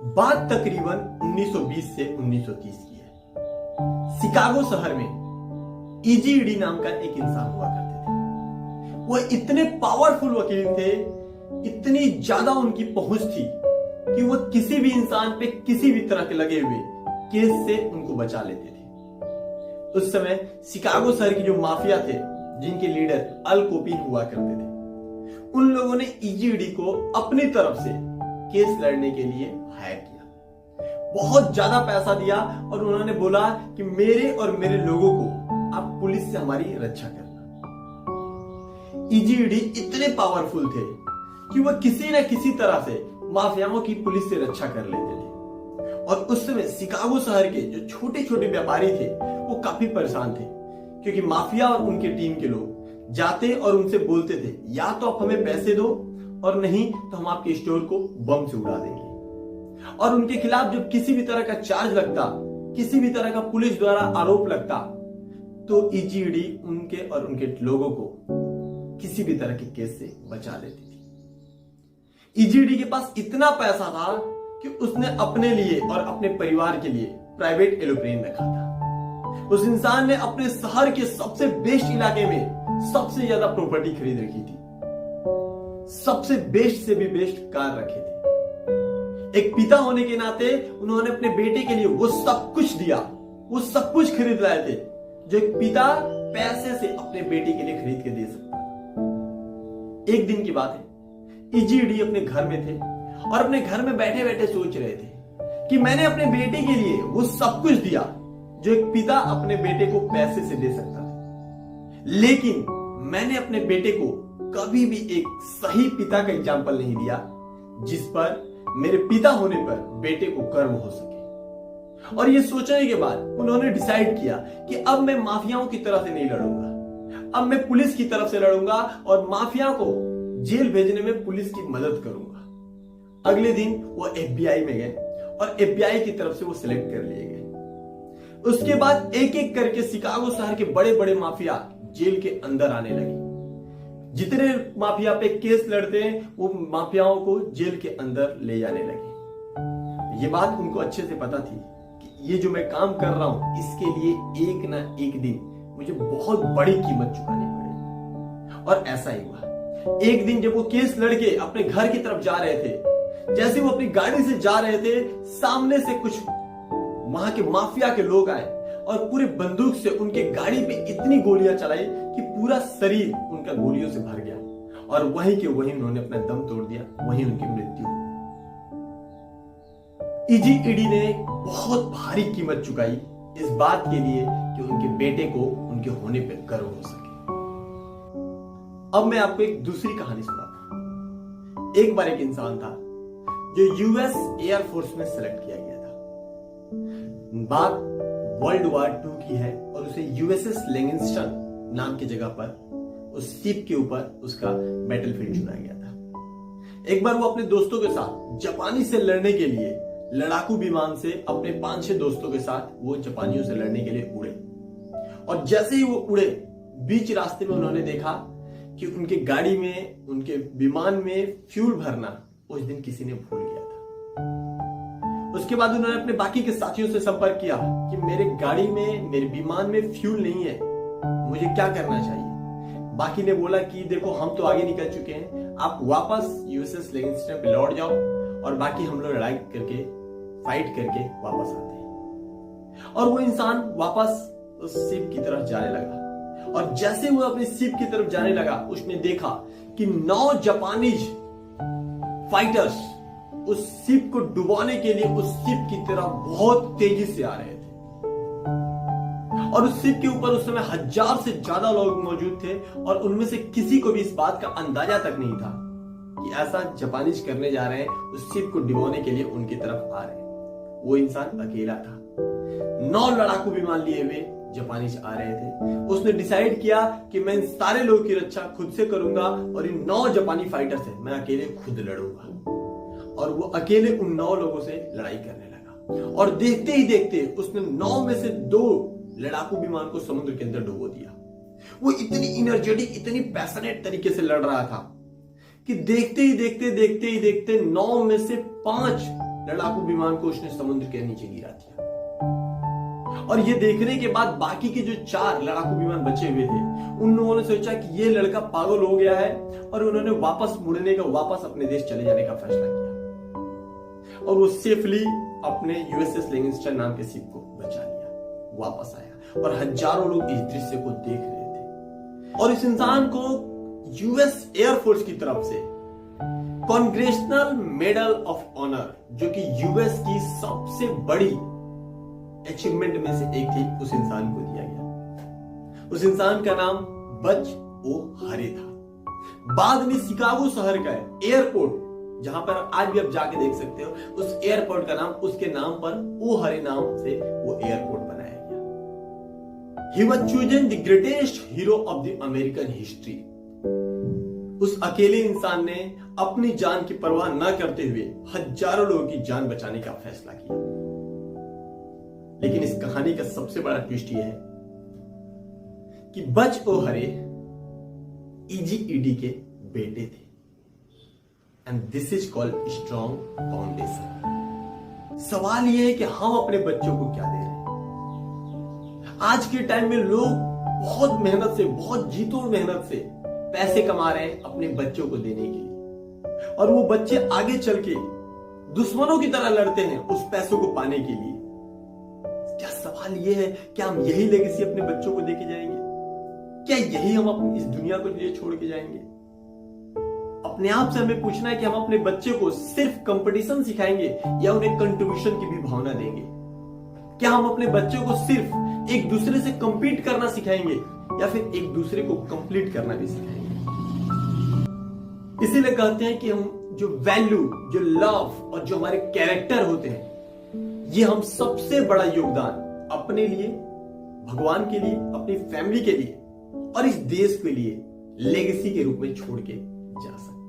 बात तकरीबन 1920 से 1930 की है। शिकागो शहर में ईडी नाम का एक इंसान हुआ करते थे। वो इतने पावरफुल वकील थे, इतनी ज्यादा उनकी पहुंच थी कि वो किसी भी इंसान पे किसी भी तरह के लगे हुए केस से उनको बचा लेते थे। उस समय शिकागो शहर की जो माफिया थे, जिनके लीडर अल कैपोन हुआ करते थे, उन लोगों ने ईडी को अपनी तरफ से केस लड़ने के लिए हायर किया। बहुत ज्यादा पैसा दिया और उन्होंने बोला कि मेरे और मेरे लोगों को आप पुलिस से हमारी रक्षा करना। ईडी इतने पावरफुल थे कि वह किसी न किसी तरह से माफियाओं की पुलिस से रक्षा कर लेते थे। और उस समय शिकागो शहर के जो छोटे छोटे व्यापारी थे वो काफी परेशान थे, क्योंकि माफिया और उनके टीम के लोग जाते और उनसे बोलते थे, या तो आप हमें पैसे दो और नहीं तो हम आपके स्टोर को बम से उड़ा देंगे। और उनके खिलाफ जब किसी भी तरह का चार्ज लगता, किसी भी तरह का पुलिस द्वारा आरोप लगता, तो ईडी उनके और उनके लोगों को किसी भी तरह के केस से बचा लेती थी। ईडी के पास इतना पैसा था कि उसने अपने लिए और अपने परिवार के लिए प्राइवेट एरोप्लेन रखा था। उस इंसान ने अपने शहर के सबसे बेस्ट इलाके में सबसे ज्यादा प्रॉपर्टी खरीद रखी थी, सबसे बेस्ट से भी बेस्ट कार रखे थे। एक पिता होने के नाते उन्होंने अपने बेटे के लिए वो सब कुछ दिया, वो सब कुछ खरीद लाए थे जो एक पिता पैसे से अपने बेटे के लिए खरीद के दे सकता था। एक दिन की बात है, ईडी अपने घर में थे और अपने घर में बैठे बैठे सोच रहे थे कि मैंने अपने बेटे के लिए वो सब कुछ दिया जो एक पिता अपने बेटे को पैसे से दे सकता था, लेकिन मैंने अपने बेटे को कभी भी एक सही पिता का एग्जाम्पल नहीं दिया जिस पर मेरे पिता होने पर बेटे को गर्व हो सके। और ये सोचने के बाद उन्होंने डिसाइड किया कि अब मैं माफियाओं की तरफ से नहीं लड़ूंगा, अब मैं पुलिस की तरफ से लड़ूंगा और माफिया को जेल भेजने में पुलिस की मदद करूंगा। अगले दिन वो एफबीआई में गए और एफबीआई की तरफ से वो सिलेक्ट कर लिए गए। उसके बाद एक एक करके शिकागो शहर के बड़े बड़े माफिया जेल के अंदर आने लगे। जितने माफिया पे केस लड़ते हैं वो माफियाओं को जेल के अंदर ले जाने लगे। ये बात उनको अच्छे से पता थी कि ये जो मैं काम कर रहा हूं इसके लिए एक ना एक दिन मुझे बहुत बड़ी कीमत चुकानी पड़ेगी। और ऐसा ही हुआ। एक दिन जब वो केस लड़के अपने घर की तरफ जा रहे थे, जैसे वो अपनी गाड़ी से जा रहे थे, सामने से कुछ वहां के माफिया के लोग आए और पूरे बंदूक से उनके गाड़ी पे इतनी गोलियां चलाई कि पूरा शरीर उनका गोलियों से भर गया और वहीं के वहीं उन्होंने अपना दम तोड़ दिया, वहीं उनकी मृत्यु हुई। ईडी ने बहुत भारी कीमत चुकाई इस बात के लिए कि उनके बेटे को उनके होने पर गर्व हो सके। अब मैं आपको एक दूसरी कहानी सुनाता हूं। एक बार एक इंसान था जो यूएस एयरफोर्स में सेलेक्ट किया गया था। बात वर्ल्ड वॉर 2 की है और उसे यूएसएस लेंगिस्टन नाम की जगह पर उस शिप के ऊपर उसका बैटलफील्ड चुना गया था। एक बार वो अपने दोस्तों के साथ जापानी से लड़ने के लिए लड़ाकू विमान से अपने 5-6 दोस्तों के साथ वो जापानियों से लड़ने के लिए उड़े। और जैसे ही वो उड़े, बीच रास्ते में उन्होंने देखा कि उनके गाड़ी में, उनके विमान में फ्यूल भरना उस दिन किसी ने भूल गया था। उसके बाद उन्होंने अपने बाकी के साथियों से संपर्क किया कि मेरे गाड़ी में, मेरे विमान में फ्यूल नहीं है, मुझे क्या करना चाहिए। बाकी ने बोला कि देखो हम तो आगे निकल चुके हैं, आप वापस यूएसएस लेंगिस्टन पे लौट जाओ और बाकी हम लोग लड़ाई करके, फाइट करके वापस आते हैं। और वो इंसान वापस उस शिप की तरफ जाने लगा और जैसे वो अपनी शिप की तरफ जाने लगा, उसने देखा कि 9 जापानीज फाइटर्स उस शिप को डुबाने के लिए उस शिप की तरफ बहुत तेजी से आ रहे थे। और उस शिप के ऊपर उस समय 1000 से ज्यादा लोग मौजूद थे और उनमें से किसी को भी इस बात का अंदाजा तक नहीं था कि ऐसा जापानीज करने जा रहे हैं, उस शिप को डुबाने के लिए उनकी तरफ आ रहे हैं। वो इंसान अकेला था। 9 लड़ाकू विमान लिए हुए जापानीज आ रहे थे। उसने डिसाइड किया कि मैं इन सारे लोगों की रक्षा खुद से करूंगा और इन 9 जापानी फाइटर से मैं अकेले खुद लड़ूंगा। और वो अकेले उन 9 लोगों से लड़ाई करने लगा और देखते ही देखते उसने 9 में से 2 लड़ाकू विमान को समुद्र के अंदर डुबो दिया। वो इतनी एनर्जेटिक, इतनी पैशनेट तरीके से लड़ रहा था कि देखते ही देखते 9 में से 5 लड़ाकू विमान को उसने समुद्र के नीचे गिरा दिया। और ये देखने के बाद बाकी के जो 4 लड़ाकू विमान बचे हुए थे, उन लोगों ने सोचा कि ये लड़का पागल हो गया है, और उन्होंने वापस मुड़ने का, वापस अपने देश चले जाने का फैसला किया। और वो सेफली अपने यूएसएस लिविंगस्टन नाम के शिप को बचा लिया, वापस आया। और हजारों लोग इस दृश्य को देख रहे थे। और इस इंसान को यूएस एयरफोर्स की तरफ से कांग्रेशनल मेडल ऑफ ऑनर, जो कि यूएस की सबसे बड़ी अचीवमेंट में से एक थी, उस इंसान को दिया गया। उस इंसान का नाम बच ओ हरे था। बाद में शिकागो शहर का एयरपोर्ट, जहां पर आज भी आप जाके देख सकते हो, उस एयरपोर्ट का नाम, उसके नाम पर ओ हरे नाम से वो एयरपोर्ट बनाया गया। He was chosen the greatest hero of the American history। उस अकेले इंसान ने अपनी जान की परवाह न करते हुए हजारों लोगों की जान बचाने का फैसला किया। लेकिन इस कहानी का सबसे बड़ा ट्विस्ट यह है कि बच ओ हरे इजी ईडी के बेटे थे। And this is called strong foundation. सवाल यह है कि हम अपने बच्चों को क्या दे रहे हैं। आज के टाइम में लोग बहुत मेहनत से, बहुत जीतोड़ मेहनत से पैसे कमा रहे हैं अपने बच्चों को देने के लिए, और वो बच्चे आगे चल के दुश्मनों की तरह लड़ते हैं उस पैसों को पाने के लिए। क्या सवाल यह है, क्या हम यही लेगेसी अपने बच्चों को देके जाएंगे? क्या यही हम अपनी इस दुनिया को लिए छोड़ के जाएंगे? अपने आप से हमें पूछना है कि हम अपने बच्चे को सिर्फ कंपटीशन सिखाएंगे या उन्हें कंट्रीब्यूशन की भी भावना देंगे? क्या हम अपने बच्चों को सिर्फ एक दूसरे से कंपीट करना सिखाएंगे या फिर एक दूसरे को कंप्लीट करना भी सिखाएंगे? इसीलिए कहते हैं कि हम जो वैल्यू, जो लव और जो हमारे कैरेक्टर होते हैं, ये हम सबसे बड़ा योगदान अपने लिए, भगवान के लिए, अपनी फैमिली के लिए और इस देश के लिए लेगेसी के रूप में छोड़ के जा सकते हैं।